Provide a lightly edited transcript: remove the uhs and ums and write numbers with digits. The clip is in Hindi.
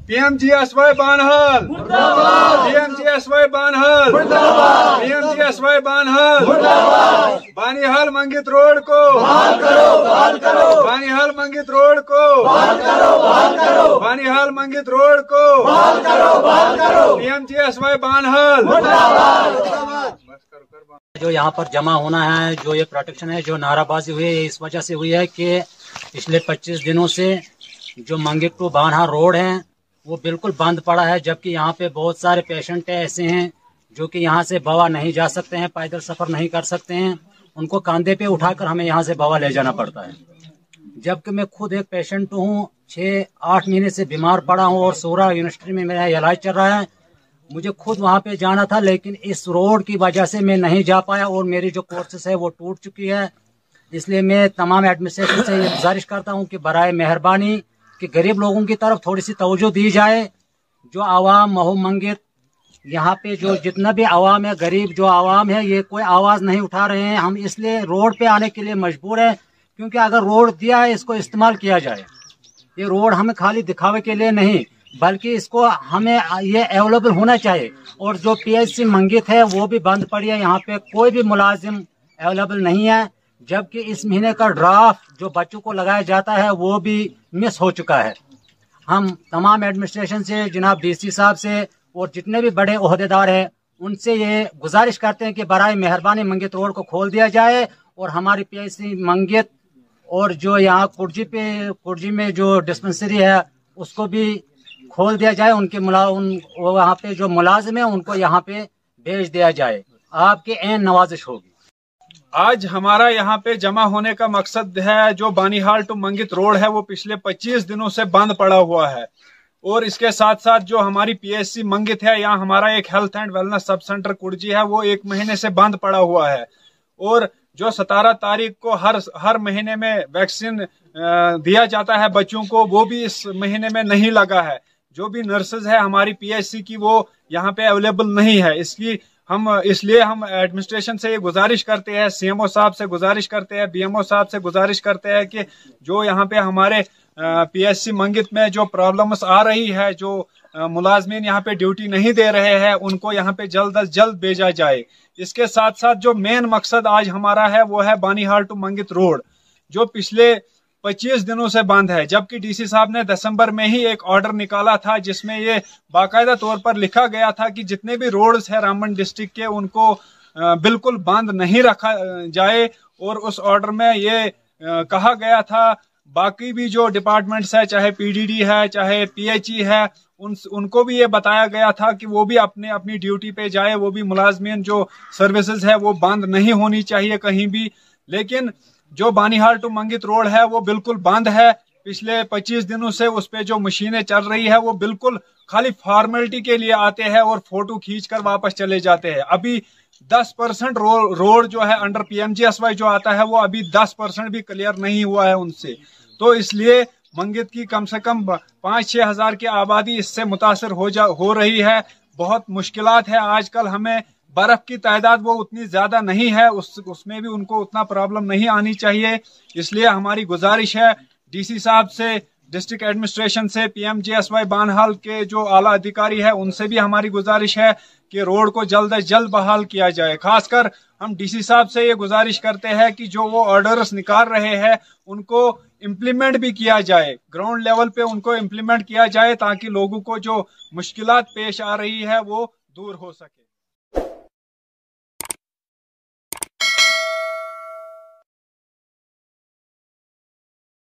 PMGSY Banihal, PMGSY Banihal, PMGSY Banihal, Banihal Mangit road को बहाल करो, बहाल करो, बानीहाल मंगित रोड को बहाल करो, बहाल करो, बानीहाल मंगित रोड को बहाल करो, बहाल करो, PMGSY बानहाल। जो यहाँ पर जमा होना है, जो ये प्रोटेक्शन है, जो नाराबाजी हुई है, इस वजह से हुई है कि पिछले 25 दिनों से जो मंगित टू बानहाल रोड है वो बिल्कुल बंद पड़ा है। जबकि यहाँ पे बहुत सारे पेशेंट ऐसे हैं जो कि यहाँ से बवा नहीं जा सकते हैं, पैदल सफर नहीं कर सकते हैं, उनको कंधे पे उठाकर हमें यहाँ से बवा ले जाना पड़ता है। जबकि मैं खुद एक पेशेंट हूँ, 6-8 महीने से बीमार पड़ा हूँ और सूरा यूनिवर्सिटी में मेरा इलाज चल रहा है। मुझे खुद वहाँ पे जाना था, लेकिन इस रोड की वजह से मैं नहीं जा पाया और मेरी जो कोर्सेस है वो टूट चुकी है। इसलिए मैं तमाम एडमिनिस्ट्रेशन से ये गुजारिश करता हूँ कि बराए मेहरबानी कि गरीब लोगों की तरफ थोड़ी सी तवज्जो दी जाए। जो आवाम महू मंगित यहाँ पे जो जितना भी आवाम है, गरीब जो आवाम है, ये कोई आवाज़ नहीं उठा रहे हैं। हम इसलिए रोड पे आने के लिए मजबूर है, क्योंकि अगर रोड दिया है इसको इस्तेमाल किया जाए। ये रोड हमें खाली दिखावे के लिए नहीं, बल्कि इसको हमें ये अवेलेबल होना चाहिए। और जो PHC मंगित है वो भी बंद पड़ी है, यहाँ पे कोई भी मुलाजिम अवेलेबल नहीं है। जबकि इस महीने का ड्राफ्ट जो बच्चों को लगाया जाता है वो भी मिस हो चुका है। हम तमाम एडमिनिस्ट्रेशन से, जनाब DC साहब से और जितने भी बड़े ओहदेदार हैं उनसे ये गुजारिश करते हैं कि बराए मेहरबानी मंगित रोड को खोल दिया जाए और हमारी PHC मंगित और जो यहाँ कुर्जी में जो डिस्पेंसरी है उसको भी खोल दिया जाए। वहाँ पे जो मुलाजिम है उनको यहाँ पे भेज दिया जाए। आपकी ऐन नवाजिश होगी। आज हमारा यहाँ पे जमा होने का मकसद है, जो बानीहाल टू मंगित रोड है वो पिछले 25 दिनों से बंद पड़ा हुआ है। और इसके साथ साथ जो हमारी PHC मंगित है, यहाँ हमारा एक health and wellness sub centre Kurji है, वो 1 महीने से बंद पड़ा हुआ है। और जो 17 तारीख को हर महीने में वैक्सीन दिया जाता है बच्चों को, वो भी इस महीने में नहीं लगा है। जो भी नर्सेज है हमारी PHC की वो यहाँ पे अवेलेबल नहीं है। इसलिए हम एडमिनिस्ट्रेशन से ये गुजारिश करते हैं, CMO साहब से गुजारिश करते हैं, BMO साहब से गुजारिश करते हैं कि जो यहाँ पे हमारे PHC मंगित में जो प्रॉब्लम्स आ रही है, जो मुलाजमीन यहाँ पे ड्यूटी नहीं दे रहे हैं, उनको यहाँ पे जल्द अज जल्द भेजा जाए। इसके साथ साथ जो मेन मकसद आज हमारा है वो है बानीहाल टू मंगित रोड, जो पिछले 25 दिनों से बंद है। जबकि DC साहब ने दिसंबर में ही एक ऑर्डर निकाला था जिसमें ये बाकायदा तौर पर लिखा गया था कि जितने भी रोड्स है रामबन डिस्ट्रिक्ट के उनको बिल्कुल बंद नहीं रखा जाए। और उस ऑर्डर में ये कहा गया था बाकी भी जो डिपार्टमेंट्स है, चाहे PDD है, चाहे PHE है, उनको भी ये बताया गया था कि वो भी अपनी ड्यूटी पे जाए। वो भी मुलाजमीन जो सर्विसेज है वो बंद नहीं होनी चाहिए कहीं भी। लेकिन जो बानीहाल टू मंगित रोड है वो बिल्कुल बंद है। पिछले 25 दिनों से उस पे जो मशीनें चल रही है वो बिल्कुल खाली फॉर्मेलिटी के लिए आते हैं और फोटो खींचकर वापस चले जाते हैं। अभी 10% रोड जो है अंडर PMGSY जो आता है वो अभी 10% भी क्लियर नहीं हुआ है उनसे। तो इसलिए मंगित की कम से कम 5-6 हज़ार की आबादी इससे मुतासर हो रही है। बहुत मुश्किलात है आजकल। हमें बर्फ की तादाद वो उतनी ज्यादा नहीं है, उसमें भी उनको उतना प्रॉब्लम नहीं आनी चाहिए। इसलिए हमारी गुजारिश है DC साहब से, डिस्ट्रिक्ट एडमिनिस्ट्रेशन से, PMGSY बानहाल के जो आला अधिकारी है उनसे भी हमारी गुजारिश है कि रोड को जल्द अज जल्द बहाल किया जाए। खासकर हम DC साहब से ये गुजारिश करते हैं कि जो वो ऑर्डर्स निकाल रहे हैं उनको इम्प्लीमेंट भी किया जाए, ग्राउंड लेवल पे उनको इम्प्लीमेंट किया जाए, ताकि लोगों को जो मुश्किलात पेश आ रही है वो दूर हो सके।